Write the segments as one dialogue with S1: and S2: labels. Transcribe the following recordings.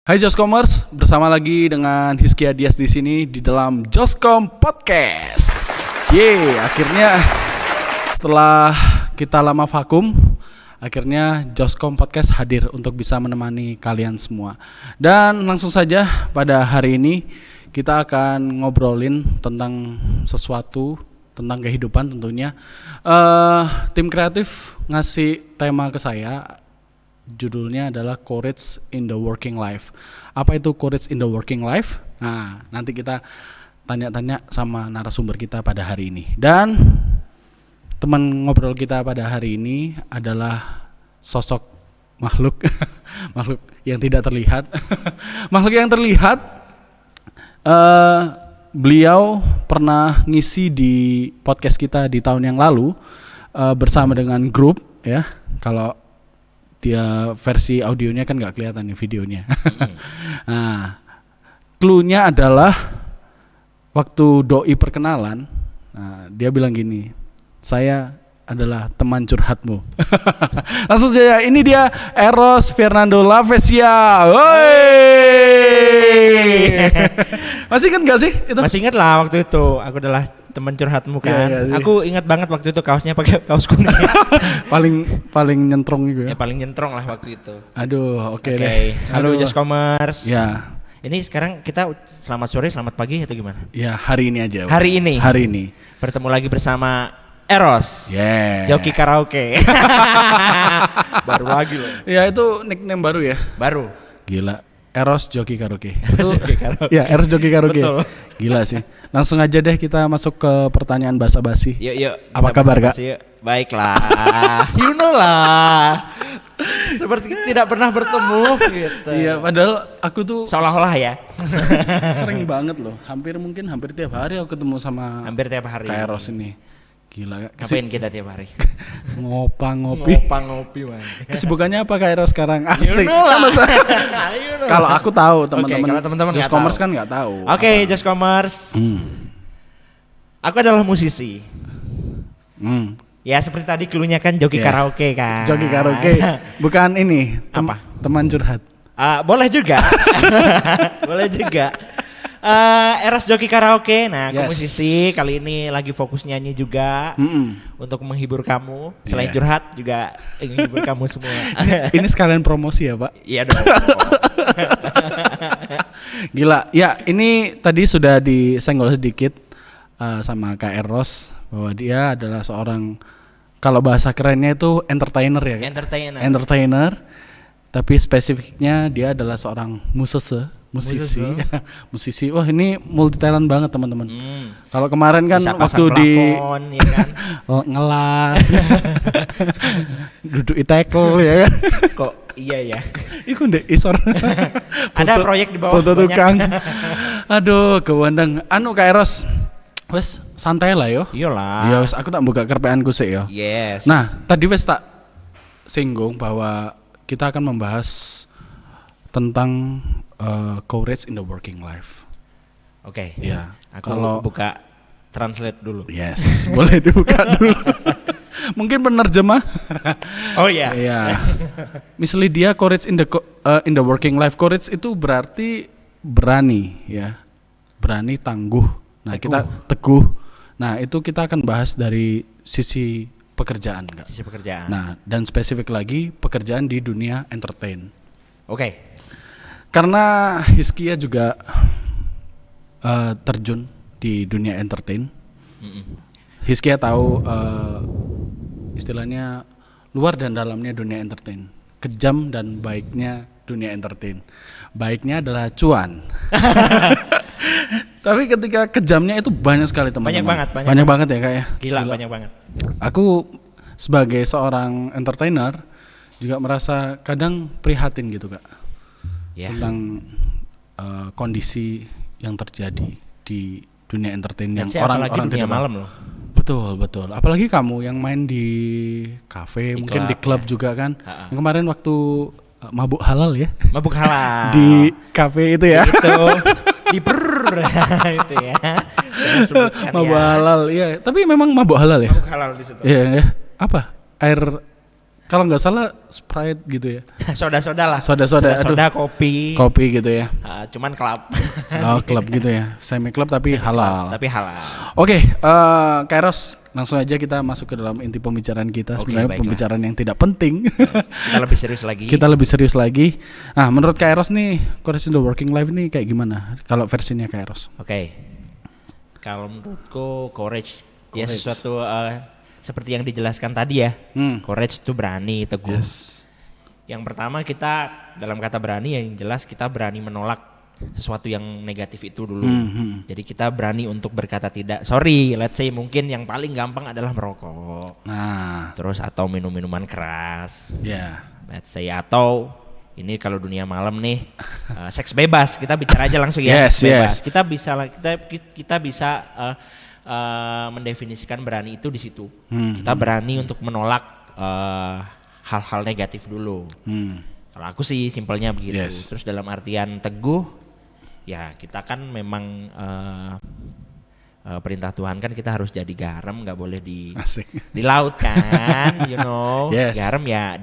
S1: Hai Joskomers, bersama lagi dengan Hizky Dias di sini di dalam Joskom Podcast. Akhirnya setelah kita lama vakum, akhirnya Joskom Podcast hadir untuk bisa menemani kalian semua. Dan langsung saja pada hari ini kita akan ngobrolin tentang sesuatu, tentang kehidupan tentunya. Tim kreatif ngasih tema ke saya. Judulnya adalah Courage in the Working Life. Apa itu Courage in the Working Life? Nah, nanti kita tanya-tanya sama narasumber kita pada hari ini. Dan teman ngobrol kita pada hari ini adalah sosok makhluk makhluk yang tidak terlihat. Makhluk yang terlihat. Beliau pernah ngisi di podcast kita di tahun yang lalu bersama dengan grup ya. Kalau dia versi audionya kan nggak kelihatan nih videonya. Nah, clue-nya adalah waktu doi perkenalan, dia bilang gini, saya adalah teman curhatmu. Langsung saja, ini dia Eros Fernando Lavesia. Masih ingat gak sih itu?
S2: Masih ingat lah waktu itu aku adalah teman curhatmu kan.
S1: Iya.
S2: Aku ingat banget waktu itu kaosnya pakai kaos kuning.
S1: paling nyentrong juga ya.
S2: Ya paling nyentrong lah waktu itu.
S1: Aduh, oke deh.
S2: Halo Joskomers.
S1: Ya.
S2: Ini sekarang kita selamat sore, selamat pagi atau gimana?
S1: Ya, hari ini aja.
S2: Hari ini. Bertemu lagi bersama Eros. Joki karaoke. Baru lagi loh.
S1: Ya, itu nickname baru ya.
S2: Baru.
S1: Gila. Eros Joki Karaoke.
S2: Ya,
S1: Eros Joki Karaoke.
S2: Betul.
S1: Gila sih. Langsung aja deh kita masuk ke pertanyaan basa-basi.
S2: Yuk.
S1: Apa kabar, Kak?
S2: Baiklah. You know lah. Seperti tidak pernah bertemu gitu.
S1: Iya, padahal aku tuh
S2: seolah-olah ya.
S1: sering banget loh. Hampir tiap hari aku ketemu sama
S2: Hampir tiap hari.
S1: Kak Eros ini. Gila.
S2: Ngapain kita tiap hari?
S1: Ngopi.
S2: Man.
S1: Kesibukannya apa Kak Eros sekarang? Asik.
S2: Kan
S1: Kalau aku tahu, teman-teman.
S2: kalau teman-teman nggak
S1: Joskomers
S2: tahu.
S1: kan nggak tahu.
S2: Oke, Joskomers. Aku adalah musisi. Ya seperti tadi clue-nya kan joki karaoke kan.
S1: Joki karaoke. Bukan ini.
S2: Apa?
S1: Teman curhat.
S2: Boleh juga. Boleh juga. Eros joki karaoke. Nah, aku musisi. Kali ini lagi fokus nyanyi juga. Untuk menghibur kamu. Selain curhat juga menghibur kamu semua.
S1: Ini sekalian promosi ya, Pak?
S2: Iya dong.
S1: Gila. Ya, ini tadi sudah disenggol sedikit sama Kak Eros bahwa dia adalah seorang, kalau bahasa kerennya itu entertainer ya. Entertainer. Tapi spesifiknya dia adalah seorang musisi. Musisi. Wah, ini multi talent banget, teman-teman. Kalau kemarin kan
S2: bisa
S1: waktu
S2: plafon, ya kan?
S1: ngelas. Duduk tackle ya kan.
S2: Kok iya ya.
S1: Iku ndek isor.
S2: Ada proyek di bawah
S1: foto
S2: banyak.
S1: tukang. Aduh, kewandang. Kak Eros. Wes santai lah yo.
S2: Iyalah.
S1: Ya wes aku tak buka kerpeanku sih yo.
S2: Yes.
S1: Nah, tadi wes tak singgung bahwa kita akan membahas tentang courage in the working life.
S2: Oke.
S1: Ya.
S2: Aku buka translate dulu.
S1: Yes, boleh dibuka dulu. Mungkin penerjemah.
S2: Oh iya.
S1: Iya. Misalnya dia courage in the working life. Courage itu berarti berani ya. Berani, tangguh. Nah, kita teguh. Nah, itu kita akan bahas dari sisi pekerjaan, Kak.
S2: Sisi pekerjaan.
S1: Nah, dan spesifik lagi pekerjaan di dunia entertain.
S2: Oke.
S1: Karena Hizkia juga terjun di dunia entertain. Hizkia tahu istilahnya luar dan dalamnya dunia entertain. Kejam dan baiknya dunia entertain. Baiknya adalah cuan. Tapi ketika kejamnya itu banyak sekali, teman-teman. Banyak banget ya, Kak ya.
S2: Gila. Banyak banget.
S1: Aku sebagai seorang entertainer juga merasa kadang prihatin gitu, Kak.
S2: Yeah.
S1: Tentang kondisi yang terjadi di dunia entertain yang
S2: orang-orang
S1: tidak
S2: malam loh.
S1: Betul. Apalagi kamu yang main di kafe, mungkin di klub juga kan. Yang kemarin waktu mabuk halal ya.
S2: Mabuk halal.
S1: Di kafe itu ya.
S2: Itu. Di itu ya.
S1: Mabuk halal, iya. Tapi memang mabuk halal ya.
S2: Mabuk halal di situ.
S1: Iya. Apa? Air Kalau nggak salah Sprite gitu ya.
S2: Soda-soda lah.
S1: Soda-soda,
S2: Soda, kopi.
S1: Kopi gitu ya.
S2: Cuman klub.
S1: Oh, klub gitu ya. Semi klub tapi halal.
S2: Tapi halal.
S1: Oke, Kak Eros, langsung aja kita masuk ke dalam inti pembicaraan kita. Sebenarnya
S2: baiklah.
S1: pembicaraan yang tidak penting.
S2: Kita lebih serius lagi.
S1: Kita lebih serius lagi. Nah, menurut Kak Eros nih, Courage in the Working Life ini kayak gimana? Kalau versinya Kak Eros?
S2: Oke. Kalau menurutku courage ya sesuatu seperti yang dijelaskan tadi ya. Courage itu berani, teguh.
S1: Yes.
S2: Yang pertama kita dalam kata berani yang jelas kita berani menolak sesuatu yang negatif itu dulu. Jadi kita berani untuk berkata tidak. Sorry, let's say mungkin yang paling gampang adalah merokok.
S1: Nah,
S2: Terus atau minum-minuman keras.
S1: ya.
S2: Let's say atau ini kalau dunia malam nih seks bebas. Kita bicara aja langsung ya,
S1: Yes,
S2: seks bebas.
S1: yes.
S2: Kita bisa mendefinisikan berani itu di situ. Kita berani untuk menolak hal-hal negatif dulu. Kalau aku sih simpelnya begitu.
S1: Yes.
S2: Terus dalam artian teguh, ya kita kan memang perintah Tuhan kan kita harus jadi garam, nggak boleh
S1: Asik.
S2: di laut kan, you know.
S1: Yes.
S2: Garam ya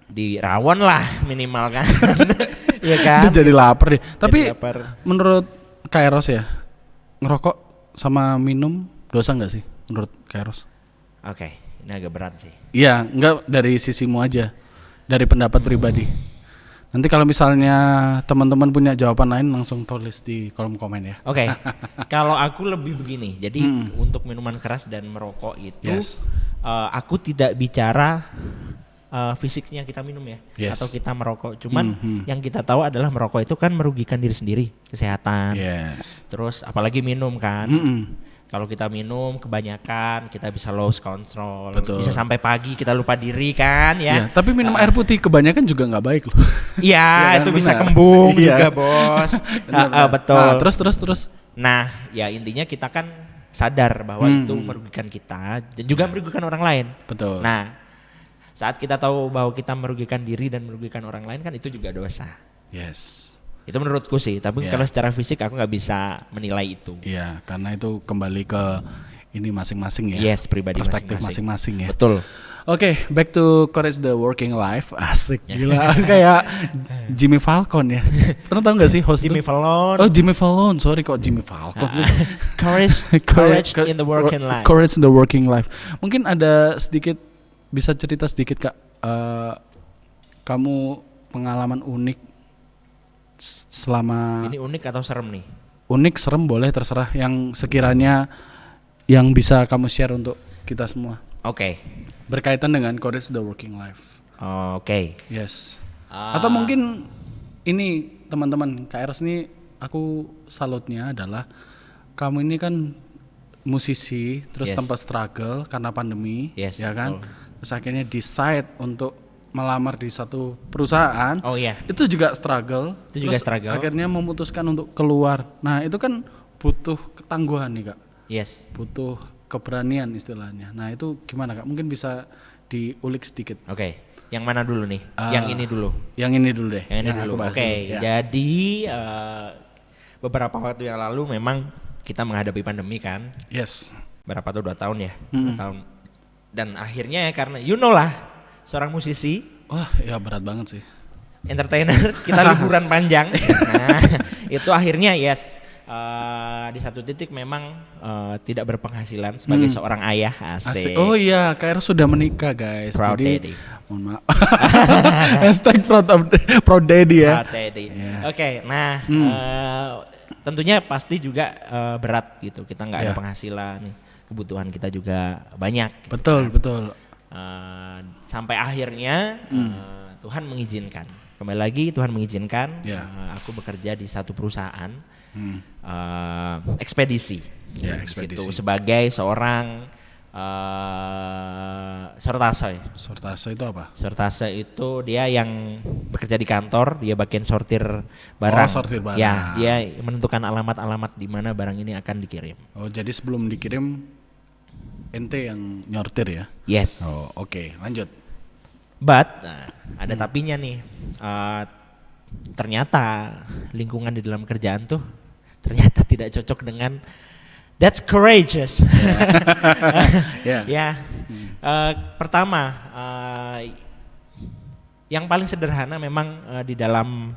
S2: di rawon lah minimal kan. Iya kan?
S1: Itu jadi lapar deh. Tapi
S2: lapar.
S1: menurut Kak Eros ya, ngerokok sama minum dosa nggak sih menurut Kak Eros?
S2: Oke, ini agak berat sih.
S1: Iya, nggak dari sisimu aja, dari pendapat pribadi. Nanti kalau misalnya teman-teman punya jawaban lain langsung tulis di kolom komen ya.
S2: Oke, kalau aku lebih begini. Jadi untuk minuman keras dan merokok itu,
S1: Yes.
S2: aku tidak bicara fisiknya kita minum ya,
S1: Yes.
S2: atau kita merokok. Cuman yang kita tahu adalah merokok itu kan merugikan diri sendiri, kesehatan.
S1: Yes.
S2: Terus apalagi minum kan. Kalau kita minum kebanyakan kita bisa lose control.
S1: Betul.
S2: Bisa sampai pagi kita lupa diri kan ya.
S1: Iya, tapi minum air putih kebanyakan juga nggak baik loh.
S2: Iya,
S1: Iya kan,
S2: itu bisa
S1: benar.
S2: kembung
S1: Iya.
S2: juga bos.
S1: Benar.
S2: Betul.
S1: Nah, terus.
S2: Nah, ya intinya kita kan sadar bahwa itu merugikan kita dan juga merugikan orang lain.
S1: Betul.
S2: Nah, saat kita tahu bahwa kita merugikan diri dan merugikan orang lain kan itu juga dosa.
S1: Yes.
S2: Itu menurutku sih, tapi
S1: Yeah.
S2: kalau secara fisik aku nggak bisa menilai itu.
S1: Iya, karena itu kembali ke ini masing-masing ya.
S2: Yes, pribadi
S1: perspektif
S2: masing-masing.
S1: masing-masing ya.
S2: Betul.
S1: Oke, back to Courage the Working Life. Asik, gila. Kayak Jimmy Falcon ya. Pernah tahu nggak sih host
S2: Jimmy
S1: itu?
S2: Fallon.
S1: Oh, Jimmy Fallon. Sorry kok Jimmy Falcon sih.
S2: Courage in the working life.
S1: Courage in the Working Life. Mungkin ada sedikit, bisa cerita sedikit Kak, kamu pengalaman unik selama
S2: Ini unik atau serem nih?
S1: unik, serem boleh terserah, yang sekiranya yang bisa kamu share untuk kita semua
S2: Oke.
S1: berkaitan dengan Courage the Working Life.
S2: Oke.
S1: Yes. Atau mungkin ini teman-teman Kak Eros ini, aku salutnya adalah kamu ini kan musisi, terus
S2: Yes.
S1: tempat struggle karena pandemi,
S2: Yes,
S1: ya kan?
S2: betul.
S1: Terus akhirnya decide untuk melamar di satu perusahaan.
S2: Oh iya.
S1: Itu juga struggle.
S2: Itu juga
S1: Terus
S2: struggle.
S1: akhirnya memutuskan untuk keluar. Nah, itu kan butuh ketangguhan nih, Kak.
S2: Yes.
S1: Butuh keberanian istilahnya. Nah, itu gimana, Kak? Mungkin bisa diulik sedikit.
S2: Oke. Yang mana dulu nih? Yang ini dulu.
S1: Yang ini dulu deh.
S2: Yang ini
S1: aku
S2: dulu.
S1: bahas
S2: Oke.
S1: dulu, ya.
S2: Jadi beberapa waktu yang lalu memang kita menghadapi pandemi kan.
S1: Yes.
S2: Berapa tuh 2 tahun ya? 2 tahun. Dan akhirnya ya karena you know lah, seorang musisi,
S1: Wah, ya berat banget sih.
S2: entertainer, kita liburan panjang. Nah, itu akhirnya yes. Di satu titik memang tidak berpenghasilan sebagai seorang ayah. Asik.
S1: Oh iya, Kak Eros sudah menikah, guys.
S2: Proud
S1: Jadi,
S2: daddy.
S1: mohon maaf. Hashtag proud daddy ya.
S2: Proud daddy.
S1: Iya.
S2: Oke, nah tentunya pasti juga berat gitu. Kita nggak ada
S1: Iya.
S2: penghasilan, kebutuhan kita juga banyak.
S1: Betul, betul.
S2: Sampai akhirnya Tuhan mengizinkan. Kembali lagi Tuhan mengizinkan.
S1: Ya.
S2: Aku bekerja di satu perusahaan ekspedisi.
S1: Ya,
S2: Di
S1: ekspedisi.
S2: situ sebagai seorang sortase.
S1: Sortase itu apa?
S2: Sortase itu dia yang bekerja di kantor, dia bagian sortir barang.
S1: Oh, sortir barang.
S2: Ya, dia menentukan alamat-alamat di mana barang ini akan dikirim.
S1: Oh, jadi sebelum dikirim ente yang nyortir ya?
S2: Yes.
S1: Oh, oke. Lanjut.
S2: But ada tapinya nih. Ternyata lingkungan di dalam kerjaan tuh ternyata tidak cocok dengan that's courageous.
S1: Ya.
S2: Ya. Pertama, yang paling sederhana memang di dalam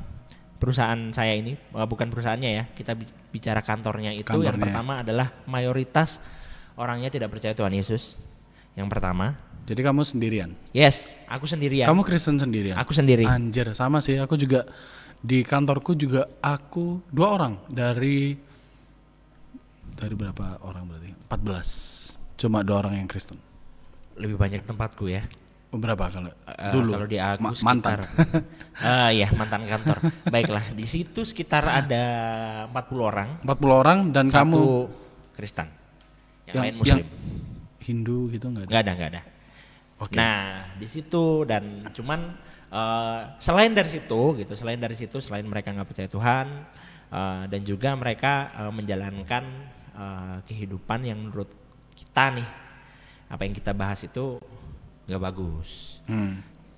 S2: perusahaan saya ini, bukan perusahaannya ya, kita bicara kantornya itu. Yang pertama adalah mayoritas orangnya tidak percaya Tuhan Yesus. Yang pertama.
S1: Jadi kamu sendirian?
S2: Yes, aku sendirian.
S1: Kamu Kristen sendirian?
S2: Aku sendiri.
S1: Anjir, sama sih. Aku juga di kantorku juga aku 2 orang dari berapa orang berarti? 14. Cuma 2 orang yang Kristen.
S2: Lebih banyak tempatku ya.
S1: Berapa kalau dulu?
S2: Kalau di aku
S1: mantan.
S2: Ya mantan kantor. Baiklah, di situ sekitar ada 40 orang.
S1: 40 orang dan
S2: satu
S1: kamu
S2: Kristen. Yang lain Muslim.
S1: Yang Hindu gitu enggak ada?
S2: Enggak ada.
S1: Okay.
S2: Nah, di situ dan cuman selain dari situ, selain mereka nggak percaya Tuhan dan juga mereka menjalankan kehidupan yang menurut kita nih, apa yang kita bahas itu nggak bagus.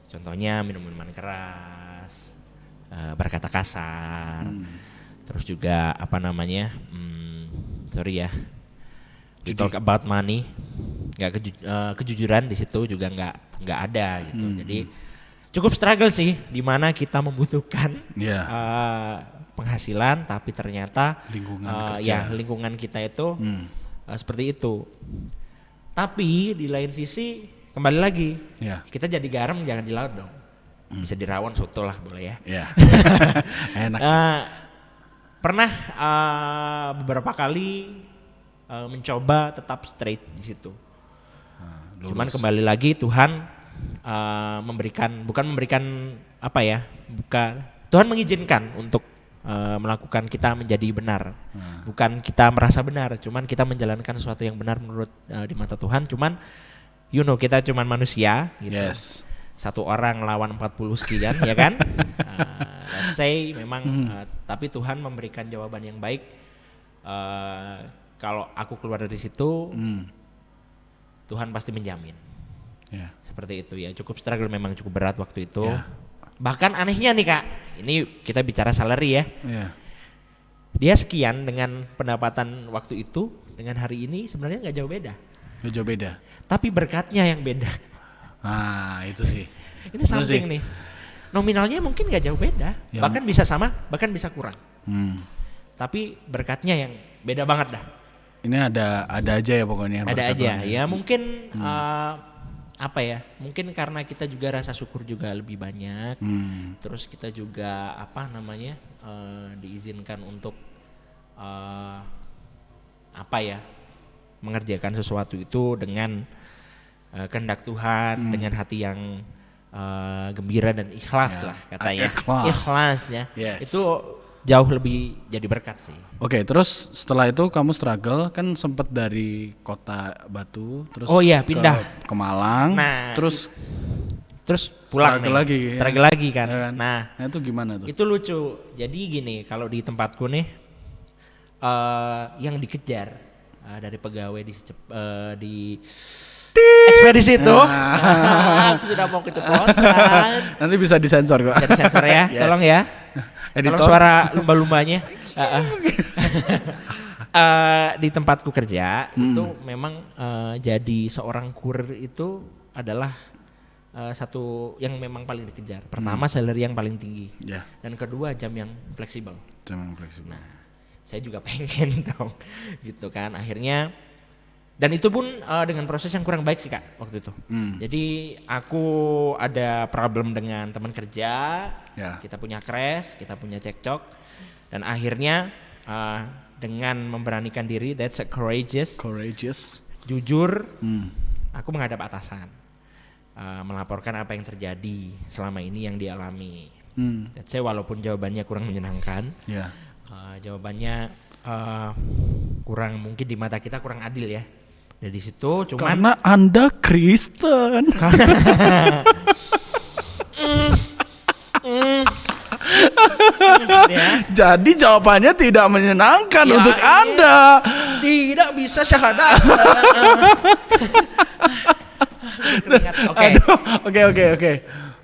S2: Contohnya minum minuman keras, berkata kasar, terus juga apa namanya, we talk about money, kejujuran di situ juga nggak ada gitu. Jadi cukup struggle sih, di mana kita membutuhkan penghasilan, tapi ternyata lingkungan kita itu seperti itu. Tapi di lain sisi kembali lagi, kita jadi garam jangan di laut dong. Bisa di rawon soto lah boleh ya.
S1: Enak.
S2: Pernah beberapa kali mencoba tetap straight di situ. Cuman kembali lagi Tuhan Tuhan mengizinkan untuk melakukan kita menjadi benar. Bukan kita merasa benar, cuman kita menjalankan sesuatu yang benar menurut di mata Tuhan. Cuman kita cuman manusia gitu.
S1: Yes.
S2: Satu orang lawan 40 sekian ya kan? Let's say memang tapi Tuhan memberikan jawaban yang baik. Kalau aku keluar dari situ, Tuhan pasti menjamin. Seperti itu ya. Cukup struggle, memang cukup berat waktu itu. Bahkan anehnya nih Kak, ini kita bicara salary ya. Dia sekian dengan pendapatan waktu itu, dengan hari ini sebenarnya nggak jauh beda.
S1: Nggak jauh beda.
S2: Tapi berkatnya yang beda.
S1: Itu sih.
S2: Ini something nih. Nominalnya mungkin nggak jauh beda, bahkan bisa sama, bahkan bisa kurang. Tapi berkatnya yang beda banget dah.
S1: Ini ada aja ya pokoknya.
S2: Ada aja ya mungkin mungkin karena kita juga rasa syukur juga lebih banyak. Terus kita juga diizinkan untuk mengerjakan sesuatu itu dengan kehendak Tuhan, dengan hati yang gembira dan ikhlas lah katanya. Ikhlas ya. Itu jauh lebih jadi berkat sih.
S1: Oke, terus setelah itu kamu struggle kan, sempat dari kota Batu terus
S2: pindah
S1: ke Malang, terus
S2: pulang
S1: struggle
S2: lagi kan.
S1: Ya kan?
S2: Nah,
S1: itu gimana tuh?
S2: Itu lucu. Jadi gini, kalau di tempatku nih yang dikejar dari pegawai di ekspedisi itu aku sudah mau keceplosan.
S1: Nanti bisa disensor kok.
S2: Bisa disensor ya, tolong ya. Tolong suara lumba-lumbanya. Di tempatku kerja itu memang jadi seorang kurir itu adalah satu yang memang paling dikejar. Pertama salary yang paling tinggi, dan kedua jam yang fleksibel. Nah, saya juga pengen dong, gitu kan. Akhirnya, dan itu pun dengan proses yang kurang baik sih Kak waktu itu. Jadi aku ada problem dengan teman kerja, kita punya crash, kita punya cekcok, dan akhirnya dengan memberanikan diri, that's a courageous, jujur, aku menghadap atasan, melaporkan apa yang terjadi selama ini yang dialami. That's why walaupun jawabannya kurang menyenangkan, jawabannya kurang, mungkin di mata kita kurang adil ya. Dari situ cuman
S1: karena Anda Kristen. Jadi jawabannya tidak menyenangkan untuk Anda.
S2: Tidak bisa syahadat.
S1: Oke.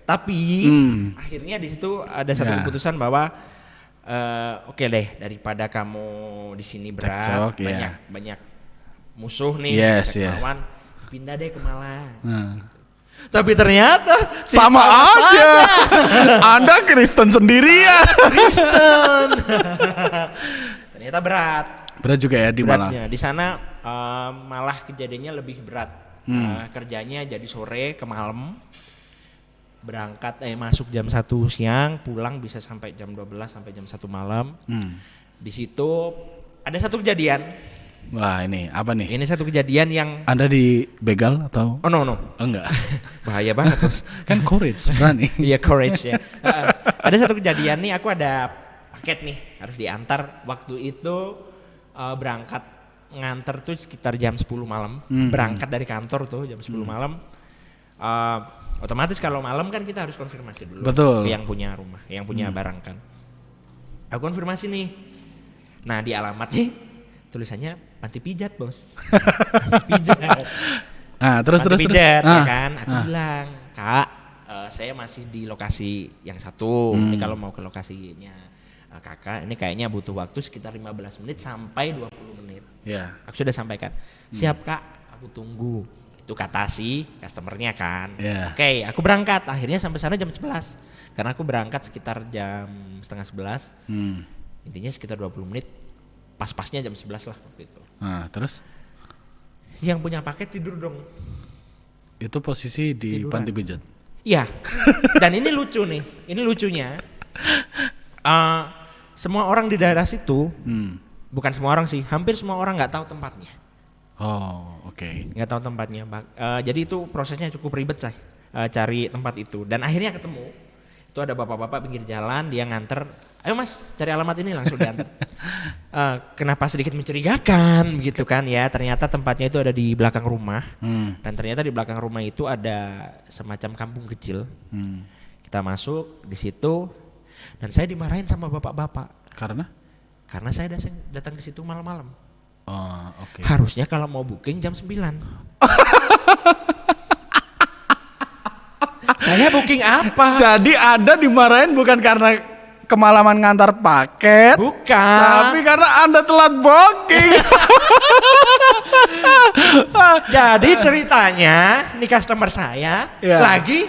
S1: Tapi
S2: akhirnya di situ ada satu keputusan bahwa oke deh, daripada kamu di sini berat, banyak musuh nih, lawan, pindah deh ke Malang.
S1: Nah.
S2: Tapi ternyata
S1: Sama aja. Anda Kristen sendirian.
S2: Kristen. Ternyata berat.
S1: Berat juga ya di Malang.
S2: Beratnya di sana malah kejadiannya lebih berat. Kerjanya jadi sore ke malam. Berangkat masuk jam 1 siang, pulang bisa sampai jam 12 sampai jam 1 malam. Di situ ada satu kejadian.
S1: Wah, ini apa nih?
S2: Ini satu kejadian yang
S1: Anda dibegal atau?
S2: Oh no.
S1: Oh, enggak.
S2: Bahaya banget, Bos.
S1: Kan courage, berani.
S2: Iya, courage ya. Ada satu kejadian nih, aku ada paket nih harus diantar. Waktu itu berangkat nganter tuh sekitar jam 10 malam. Berangkat dari kantor tuh jam 10 malam. Otomatis kalau malam kan kita harus konfirmasi dulu.
S1: Betul.
S2: Yang punya rumah, yang punya barang kan. Aku konfirmasi nih. Nah, di alamat nih tulisannya panti pijat, Bos. Panti pijat.
S1: Nah, terus
S2: Pijat, ya kan. Aku bilang, Kak, saya masih di lokasi yang satu. Ini kalau mau ke lokasinya kakak, ini kayaknya butuh waktu sekitar 15 menit sampai 20 menit.
S1: Ya.
S2: Aku sudah sampaikan. Siap, Kak, aku tunggu. Itu kata si customernya kan.
S1: Yeah.
S2: Oke, aku berangkat. Akhirnya sampai sana jam 11. Karena aku berangkat sekitar jam setengah 11. Intinya sekitar 20 menit. Pas-pasnya jam 11 lah waktu itu.
S1: Nah, terus?
S2: Yang punya paket tidur dong.
S1: Itu posisi di
S2: Tiduran.
S1: panti pijat.
S2: Iya. Dan ini lucu nih. Ini lucunya. Semua orang di daerah situ, bukan semua orang sih, hampir semua orang nggak tahu tempatnya.
S1: Oh, oke.
S2: Nggak tahu tempatnya. Jadi itu prosesnya cukup ribet saya cari tempat itu. Dan akhirnya ketemu. Itu ada bapak-bapak pinggir jalan, dia nganter. Ayo Mas, cari alamat ini, langsung diantar. Kenapa sedikit mencurigakan gitu kan ya? Ternyata tempatnya itu ada di belakang rumah. Dan ternyata di belakang rumah itu ada semacam kampung kecil. Kita masuk di situ dan saya dimarahin sama bapak-bapak.
S1: Karena?
S2: Karena saya datang ke situ malam-malam.
S1: Oh, oke.
S2: Harusnya kalau mau booking jam 9. Saya booking apa?
S1: Jadi Anda dimarahin bukan karena kemalaman ngantar paket,
S2: Bukan.
S1: tapi karena Anda telat booking.
S2: Jadi ceritanya nih customer saya
S1: Ya.
S2: lagi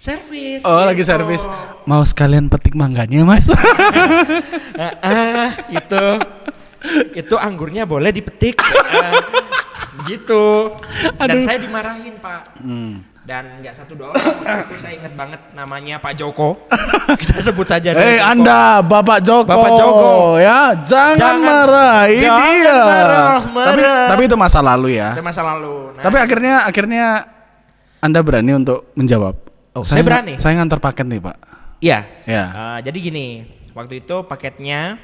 S2: servis.
S1: Oh, lagi servis. Mau sekalian petik mangganya, Mas?
S2: Itu anggurnya boleh dipetik. Gitu. Dan saya dimarahin, Pak. Dan nggak satu doang, itu saya ingat banget namanya Pak Joko. Kita sebut saja
S1: Hei
S2: Joko.
S1: Anda, Bapak Joko.
S2: Bapak Joko.
S1: Ya, jangan marahi
S2: jangan
S1: dia.
S2: marah.
S1: Tapi itu masa lalu ya.
S2: Itu masa lalu. Nah,
S1: Tapi akhirnya Anda berani untuk menjawab.
S2: Oh, saya berani.
S1: Saya ngantar paket nih, Pak.
S2: iya.
S1: Ya.
S2: Jadi gini, waktu itu paketnya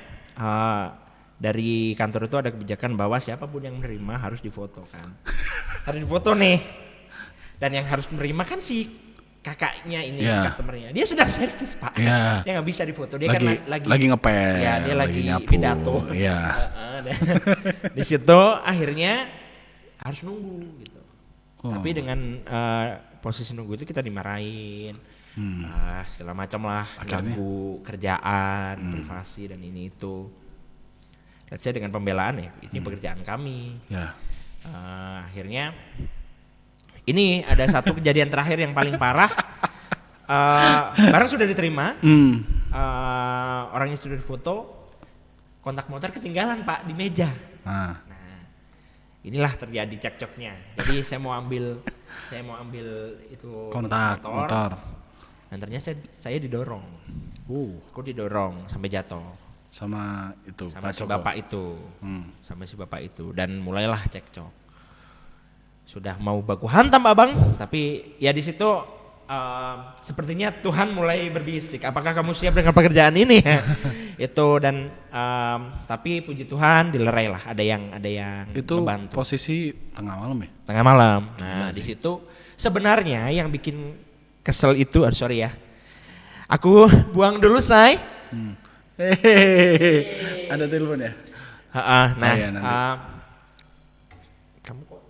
S2: dari kantor itu ada kebijakan bahwa siapapun yang menerima harus difoto kan. Harus difoto nih. Dan yang harus menerima kan si kakaknya ini, si customernya. Dia sedang servis, Pak.
S1: Yeah.
S2: Dia nggak bisa difoto. Dia
S1: lagi ngepel.
S2: Ya, dia lagi
S1: nyapu.
S2: pidato.
S1: Iya.
S2: Di situ akhirnya harus nunggu gitu. Tapi dengan posisi nunggu itu kita dimarahin. Segala macam lah, ganggu kerjaan, privasi dan ini itu. Dan saya dengan pembelaan ya, ini pekerjaan kami.
S1: Ya.
S2: Akhirnya ini ada satu kejadian terakhir yang paling parah. Barang sudah diterima, orangnya sudah difoto, kontak motor ketinggalan Pak di meja. Nah, inilah terjadi cekcoknya. Jadi saya mau ambil itu
S1: Kontak motor.
S2: Dan ternyata saya didorong. Aku didorong sampai jatuh.
S1: Sama itu
S2: Sama
S1: Pak
S2: si
S1: Joko.
S2: bapak itu. Sama si bapak itu dan mulailah cekcok. Sudah mau baku hantam abang, tapi ya di situ sepertinya Tuhan mulai berbisik. Apakah kamu siap dengan pekerjaan ini? Itu dan tapi puji Tuhan dilerai lah. Ada yang
S1: itu
S2: membantu.
S1: posisi tengah malam ya?
S2: Tengah malam. Nah di situ sebenarnya yang bikin kesel itu, sorry ya. Aku buang dulu say.
S1: Hehehe. Ada telepon ya?
S2: Nah,
S1: iya, nanti.
S2: Kamu kok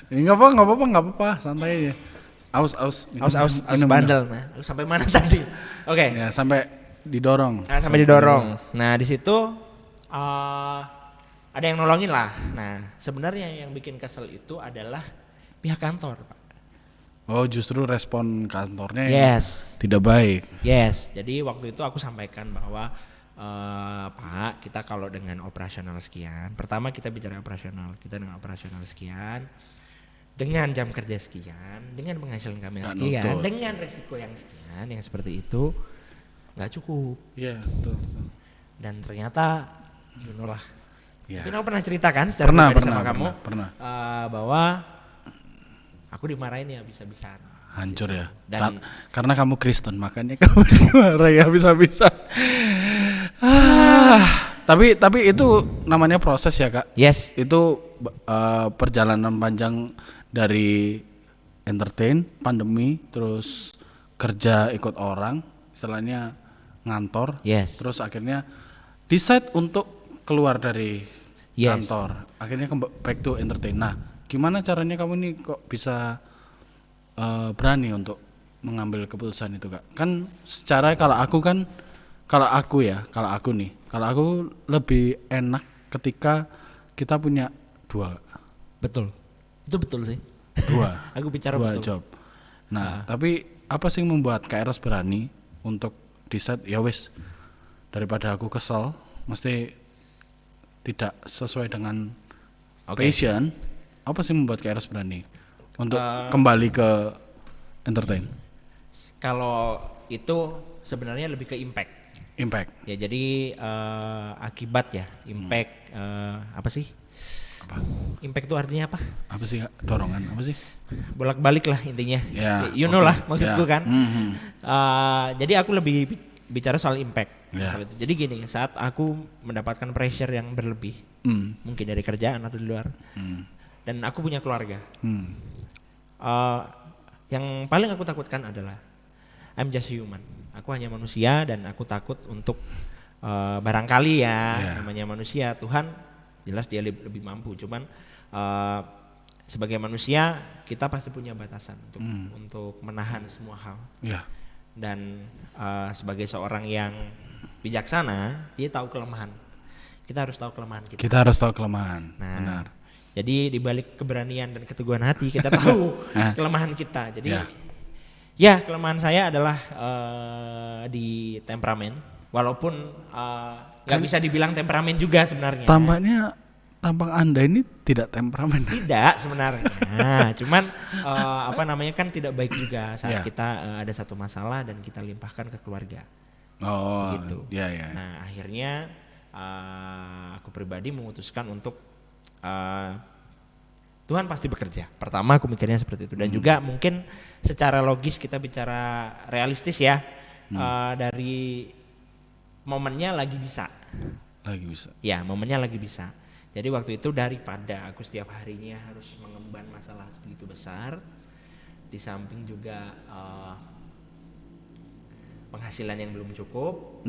S1: Ini nggak apa-apa, santai aja. Aus minum.
S2: bandel. Nah, lu sampai mana tadi? Oke.
S1: Ya, sampai didorong.
S2: Nah, sampai didorong. Nah, di situ ada yang nolongin lah. Nah, sebenarnya yang bikin kesel itu adalah pihak kantor, Pak.
S1: Oh, justru respon kantornya
S2: Yes.
S1: tidak baik.
S2: Yes. Jadi waktu itu aku sampaikan bahwa Pak, kita kalau dengan operasional sekian, pertama kita bicara operasional, kita dengan operasional sekian, dengan jam kerja sekian, dengan penghasilan kami yang sekian, dengan resiko yang sekian, yang seperti itu nggak cukup.
S1: Iya, betul.
S2: Dan ternyata, lah.
S1: Ya.
S2: Mungkin aku pernah ceritakan secara pribadi sama kamu, bahwa aku dimarahin ya habis-habisan.
S1: Hancur ya.
S2: Dan
S1: karena kamu Kristen, makanya kamu dimarahin habis-habisan. Tapi itu namanya proses ya, Kak.
S2: Yes.
S1: Itu perjalanan panjang dari entertain, pandemi, terus kerja ikut orang, istilahnya ngantor.
S2: Yes.
S1: Terus akhirnya decide untuk keluar dari kantor. Akhirnya back to entertain. Nah, gimana caranya kamu nih kok bisa berani untuk mengambil keputusan itu, Kak? Kan secara kalau aku lebih enak ketika kita punya dua.
S2: Betul. Itu betul sih.
S1: Dua.
S2: Aku bicara
S1: dua
S2: betul.
S1: job. Nah, tapi apa sih yang membuat Kak Eros berani untuk decide ya wis, daripada aku kesel mesti tidak sesuai dengan passion. Apa sih membuat Kak Eros berani untuk kembali ke entertain?
S2: Kalau itu sebenarnya lebih ke impact. Ya, jadi akibat ya, impact apa sih?
S1: Apa?
S2: Impact itu artinya apa?
S1: Apa sih, Kak? Dorongan apa sih?
S2: Bolak-balik lah intinya.
S1: Ya,
S2: lah maksudku kan.
S1: Mm-hmm.
S2: Jadi aku lebih bicara soal impact.
S1: Yeah.
S2: Soal itu. Jadi gini, saat aku mendapatkan pressure yang berlebih, mungkin dari kerjaan atau di luar, dan aku punya keluarga, yang paling aku takutkan adalah I'm just human. Aku hanya manusia dan aku takut untuk barangkali namanya manusia, Tuhan jelas dia lebih mampu. Cuman sebagai manusia kita pasti punya batasan untuk menahan semua hal.
S1: Yeah.
S2: Dan sebagai seorang yang bijaksana, dia tahu kelemahan. Kita harus tahu kelemahan kita. Nah, benar. Jadi di balik keberanian dan keteguhan hati kita tahu kelemahan kita. Jadi ya kelemahan saya adalah di temperamen. Walaupun nggak bisa dibilang temperamen juga sebenarnya.
S1: Tampang Anda ini tidak temperamen.
S2: Tidak sebenarnya. Cuman kan tidak baik juga saat kita ada satu masalah dan kita limpahkan ke keluarga.
S1: Oh,
S2: gitu.
S1: Ya.
S2: Nah, akhirnya aku pribadi memutuskan untuk Tuhan pasti bekerja. Pertama aku mikirnya seperti itu, dan juga mungkin secara logis kita bicara realistis ya, dari momennya lagi bisa. Ya, momennya lagi bisa. Jadi waktu itu daripada aku setiap harinya harus mengemban masalah sebegitu besar, di samping juga penghasilan yang belum cukup,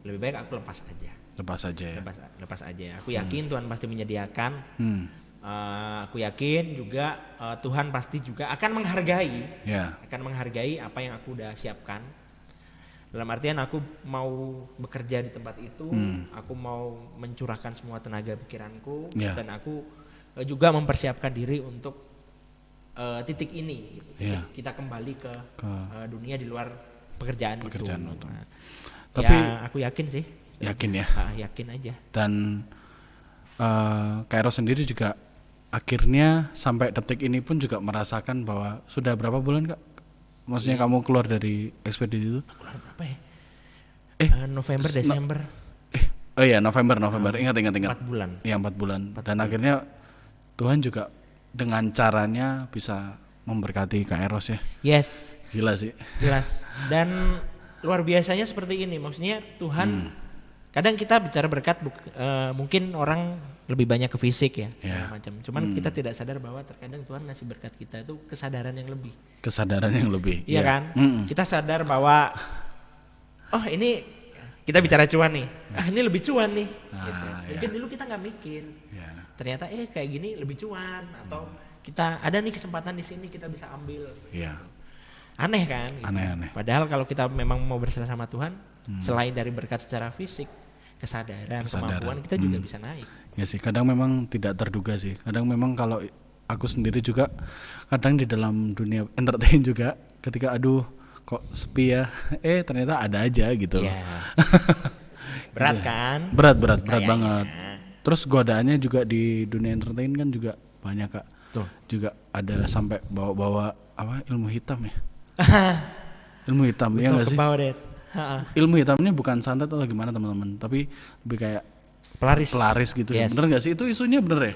S2: lebih baik aku lepas aja. Lepas aja. Aku yakin Tuhan pasti menyediakan. Aku yakin juga Tuhan pasti juga akan menghargai, apa yang aku udah siapkan. Dalam artian aku mau bekerja di tempat itu, aku mau mencurahkan semua tenaga pikiranku, dan aku juga mempersiapkan diri untuk titik ini. Gitu. Kita kembali ke dunia di luar pekerjaan itu. Nah, tapi aku yakin sih.
S1: Yakin ya?
S2: Yakin aja.
S1: Dan Kak Eros sendiri juga akhirnya sampai detik ini pun juga merasakan bahwa sudah berapa bulan, Kak? Maksudnya kamu keluar dari ekspedisi itu?
S2: Keluar berapa ya? November, Desember.
S1: November. Ingat.
S2: 4 bulan.
S1: Iya, 4 bulan. Dan akhirnya Tuhan juga dengan caranya bisa memberkati Kak Eros ya.
S2: Yes.
S1: Gila sih.
S2: Jelas. Dan luar biasanya seperti ini. Maksudnya Tuhan, kadang kita bicara berkat mungkin orang lebih banyak ke fisik ya, macam. Cuman kita tidak sadar bahwa terkadang Tuhan ngasih berkat kita itu kesadaran yang lebih. Iya kan? Kita sadar bahwa ini kita bicara cuan nih. Ini lebih cuan nih. Gitu. Mungkin dulu kita nggak mikir. Ternyata kayak gini lebih cuan, atau kita ada nih kesempatan di sini kita bisa ambil. Gitu. Aneh kan? Gitu.
S1: Aneh.
S2: Padahal kalau kita memang mau bersama Tuhan, selain dari berkat secara fisik, kesadaran, kemampuan kita juga bisa naik.
S1: Ya sih, kadang memang tidak terduga sih. Kadang memang kalau aku sendiri juga kadang di dalam dunia entertain juga ketika aduh kok sepi ya, ternyata ada aja gitu loh.
S2: Berat kan?
S1: Berat banget. Terus godaannya juga di dunia entertain kan juga banyak Kak.
S2: Tuh.
S1: Juga ada sampai bawa-bawa ilmu hitam ya. Ilmu hitam ya nggak sih? Ilmu hitamnya bukan santet atau gimana teman-teman, tapi lebih kayak pelaris gitu. Yes. Bener nggak sih itu isunya bener ya?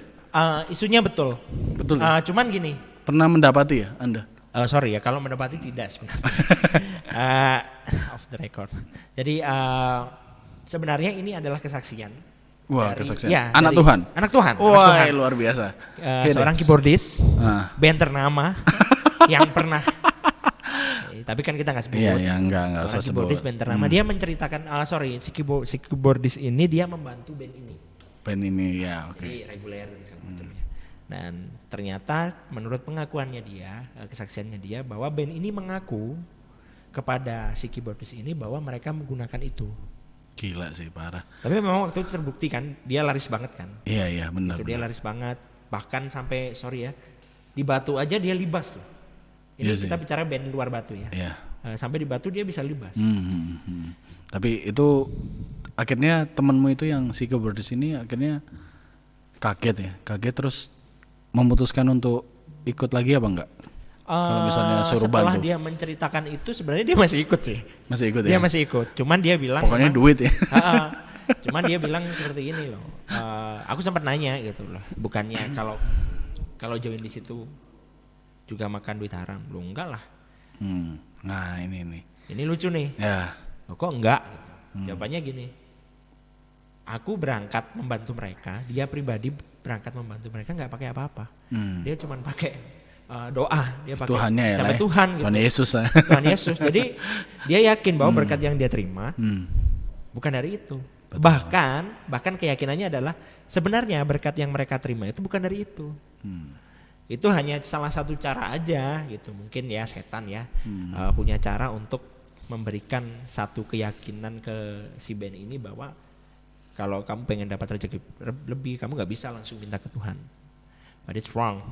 S2: Isunya betul.
S1: Betul. Ya?
S2: Cuman gini.
S1: Pernah mendapati ya Anda?
S2: Sorry ya kalau mendapati tidak sebenarnya. Off the record. Jadi sebenarnya ini adalah kesaksian.
S1: Wah, kesaksian. Ya, anak Tuhan.
S2: Wah,
S1: luar biasa.
S2: Seorang keyboardis, band ternama yang pernah. Tapi kan kita nggak sebut.
S1: Iya, enggak usah sebut.
S2: Keyboardis band ternama, dia menceritakan, si keyboardis ini dia membantu band ini.
S1: Band ini ya, oke.
S2: Jadi reguler macamnya. Dan ternyata menurut pengakuannya dia, kesaksiannya dia bahwa band ini mengaku kepada si keyboardis ini bahwa mereka menggunakan itu.
S1: Gila sih, parah.
S2: Tapi memang waktu itu terbukti kan, dia laris banget kan.
S1: Iya benar.
S2: Dia laris banget, bahkan sampai di Batu aja dia libas loh. Ini kita bicara band luar Batu ya. Iya. Sampai di Batu dia bisa libas.
S1: Tapi itu akhirnya temanmu itu yang si keyboardis ini akhirnya kaget terus memutuskan untuk ikut lagi apa enggak? Kalau misalnya suruh
S2: setelah
S1: bantu.
S2: Dia menceritakan itu sebenarnya dia masih ikut sih.
S1: Masih ikut ya?
S2: Dia masih ikut. Cuman dia bilang
S1: pokoknya duit ya.
S2: Cuman dia bilang seperti ini loh. Aku sempat nanya gitu loh. Bukannya kalau join di situ juga makan duit haram. Loh enggak lah.
S1: Nah ini.
S2: Ini lucu nih.
S1: Ya.
S2: Loh, kok enggak? Jawabannya gini. Aku berangkat membantu mereka. Dia pribadi berangkat membantu mereka nggak pakai apa-apa. Dia cuma pakai doa, dia pakai
S1: Tuhannya ya,
S2: Tuhan gitu.
S1: Tuhan Yesus.
S2: Tuhan Yesus. Jadi dia yakin bahwa berkat yang dia terima bukan dari itu. Betul. Bahkan keyakinannya adalah sebenarnya berkat yang mereka terima itu bukan dari itu. Itu hanya salah satu cara aja gitu. Mungkin ya setan ya punya cara untuk memberikan satu keyakinan ke si band ini bahwa kalau kamu pengen dapat rezeki lebih, kamu nggak bisa langsung minta ke Tuhan. But it's wrong.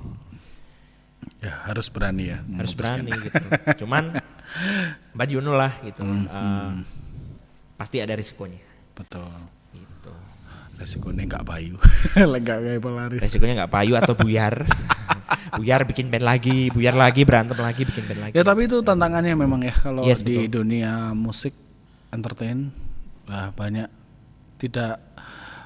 S1: Ya harus berani ya.
S2: Harus berani gitu. Cuman but you know lah gitu. Pasti ada risikonya.
S1: Betul.
S2: Gitu.
S1: Risikonya nggak payu. Nggak kayak pelaris.
S2: Risikonya nggak payu atau buyar. Buyar bikin band lagi, buyar lagi, berantem lagi, bikin band lagi.
S1: Ya tapi itu tantangannya memang ya kalau di
S2: betul.
S1: dunia musik entertain banyak tidak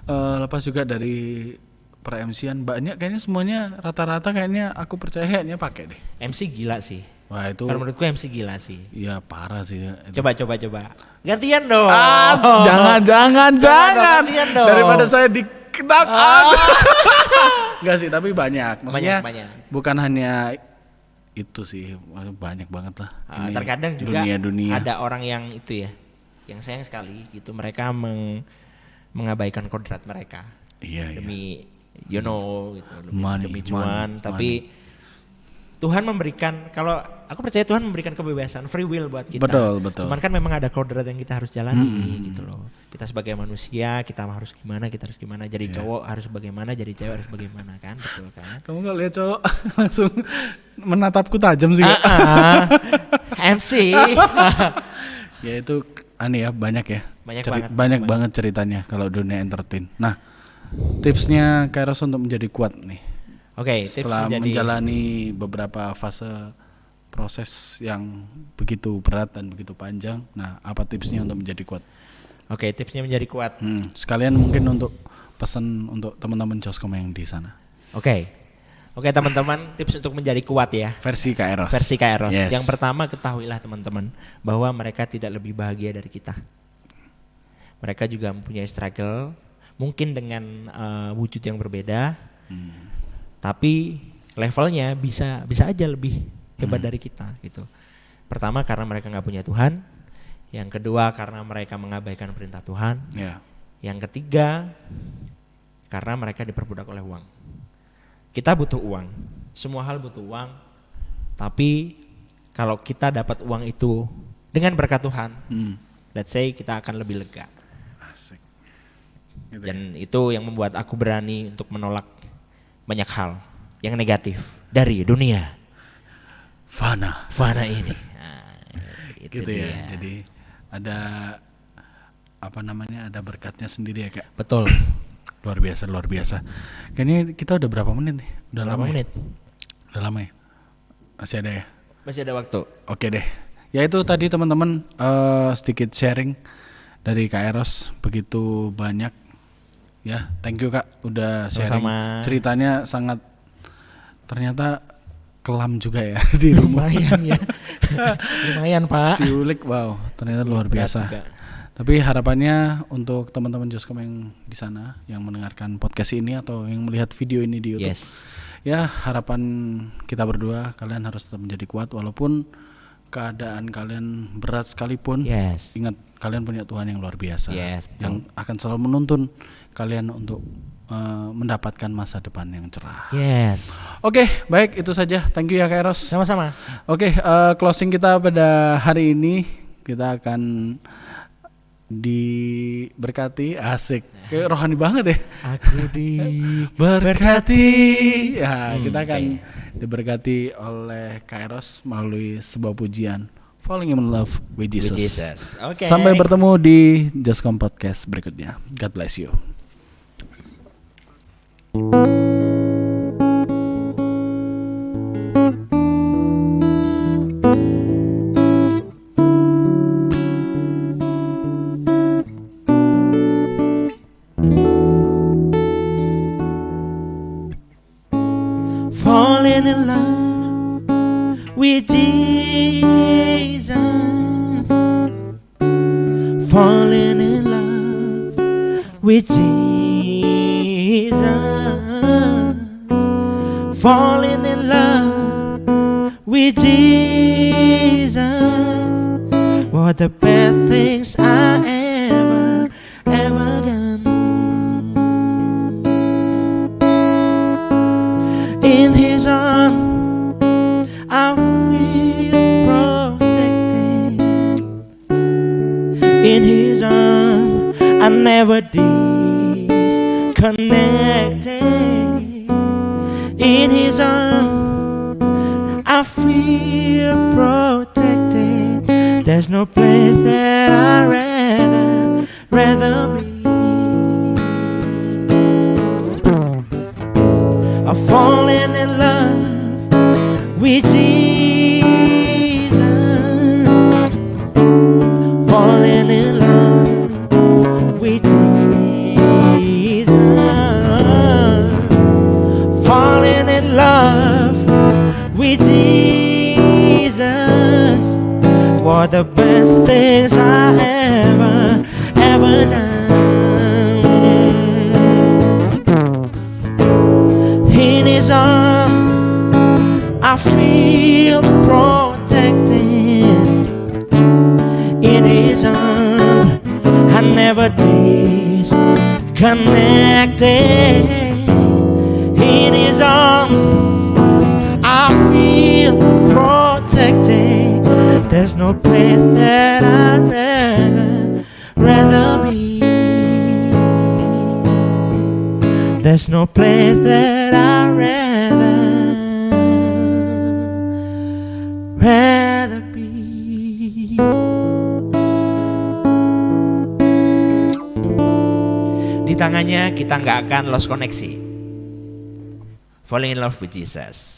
S1: lepas juga dari per-MC-an banyak kayaknya semuanya rata-rata kayaknya aku percaya kayaknya pakai deh.
S2: MC gila sih.
S1: Wah itu.
S2: Kalau menurutku MC gila sih.
S1: Iya parah sih.
S2: Coba. Gantian dong.
S1: Jangan.
S2: Gantian dong.
S1: Daripada saya dikenak. Enggak sih tapi banyak. Maksudnya
S2: banyak.
S1: Bukan hanya itu sih banyak banget lah.
S2: Terkadang juga
S1: dunia.
S2: ada orang yang itu ya, yang sayang sekali gitu mereka mengabaikan kodrat mereka.
S1: Iya.
S2: Demi you know gitu demi
S1: money.
S2: cuan tapi Tuhan memberikan, kalau aku percaya Tuhan memberikan kebebasan free will buat kita.
S1: Betul.
S2: Cuman kan memang ada kodrat yang kita harus jalani gitu loh. Kita sebagai manusia kita harus gimana, jadi cowok harus bagaimana, jadi cewek harus bagaimana kan, betul kan? Kamu
S1: enggak lihat cowok langsung menatapku tajam sih.
S2: MC.
S1: Ya itu aneh ya, banyak ya.
S2: Banyak
S1: banget ceritanya kalau dunia entertain. Nah, tipsnya Kairos untuk menjadi kuat nih.
S2: Oke,
S1: setelah menjalani beberapa fase proses yang begitu berat dan begitu panjang. Nah, apa tipsnya untuk menjadi kuat?
S2: Oke, tipsnya menjadi kuat.
S1: Sekalian mungkin untuk pesan untuk teman-teman Joskom yang di sana.
S2: Oke, teman-teman, tips untuk menjadi kuat ya.
S1: Versi Kairos.
S2: Yes. Yang pertama, ketahuilah teman-teman bahwa mereka tidak lebih bahagia dari kita. Mereka juga mempunyai struggle. Mungkin dengan wujud yang berbeda, tapi levelnya bisa aja lebih hebat dari kita gitu. Pertama karena mereka nggak punya Tuhan, yang kedua karena mereka mengabaikan perintah Tuhan, yang ketiga karena mereka diperbudak oleh uang. Kita butuh uang, semua hal butuh uang, tapi kalau kita dapat uang itu dengan berkat Tuhan, let's say kita akan lebih lega.
S1: Asik. Gitu
S2: Dan itu yang membuat aku berani untuk menolak banyak hal yang negatif dari dunia
S1: Fana
S2: ini. Nah, itu
S1: gitu ya.
S2: dia.
S1: Jadi ada apa namanya? Ada berkatnya sendiri ya, Kak.
S2: Betul.
S1: Luar biasa. Kayaknya kita udah berapa menit nih? Udah
S2: Berapa
S1: lama
S2: menit?
S1: Ya? Udah lama ya? Masih ada ya?
S2: Masih ada waktu.
S1: Oke deh. Ya itu tadi teman-teman sedikit sharing dari Kak Eros begitu banyak. Ya, thank you Kak udah sharing.
S2: Sama-sama.
S1: Ceritanya sangat ternyata kelam juga ya di rumah.
S2: Lumayan ya. Lumayan Pak.
S1: Diulik, wow, ternyata luar
S2: Berat
S1: biasa.
S2: juga.
S1: Tapi harapannya untuk teman-teman Joskom yang di sana yang mendengarkan podcast ini atau yang melihat video ini di YouTube.
S2: Yes.
S1: Ya, harapan kita berdua kalian harus tetap menjadi kuat walaupun keadaan kalian berat sekalipun.
S2: Yes.
S1: Ingat kalian punya Tuhan yang luar biasa.
S2: Yes, betul.
S1: Yang akan selalu menuntun kalian untuk mendapatkan masa depan yang cerah.
S2: Yes.
S1: Oke, baik itu saja. Thank you ya Kak Eros.
S2: Sama-sama.
S1: Oke, closing kita pada hari ini kita akan diberkati, asik, kayak rohani banget ya.
S2: Aku
S1: Berkati. Ya, kita akan
S2: oke.
S1: diberkati oleh Kak Eros melalui sebuah pujian Falling in Love with Jesus.
S2: Oke.
S1: Sampai bertemu di Joskom Podcast berikutnya. God bless you.
S2: Falling in love with Jesus. Falling in love with Jesus. Falling in love with Jesus. What the best things I ever done. In His arms, I feel protected. In His arms, I never disconnected. In His arms, I feel protected. There's no place that I'd rather be. I've fallen in love with Jesus. Fallen in love with Jesus. Fallen in love with Jesus. What the best things I ever done. In His arms, I feel protected. In His arms, I never disconnected. In His arms, I feel protected. There's no place that I'd rather be. There's no place that I'd rather be. Di tangannya kita nggak akan lost koneksi. Falling in love with Jesus.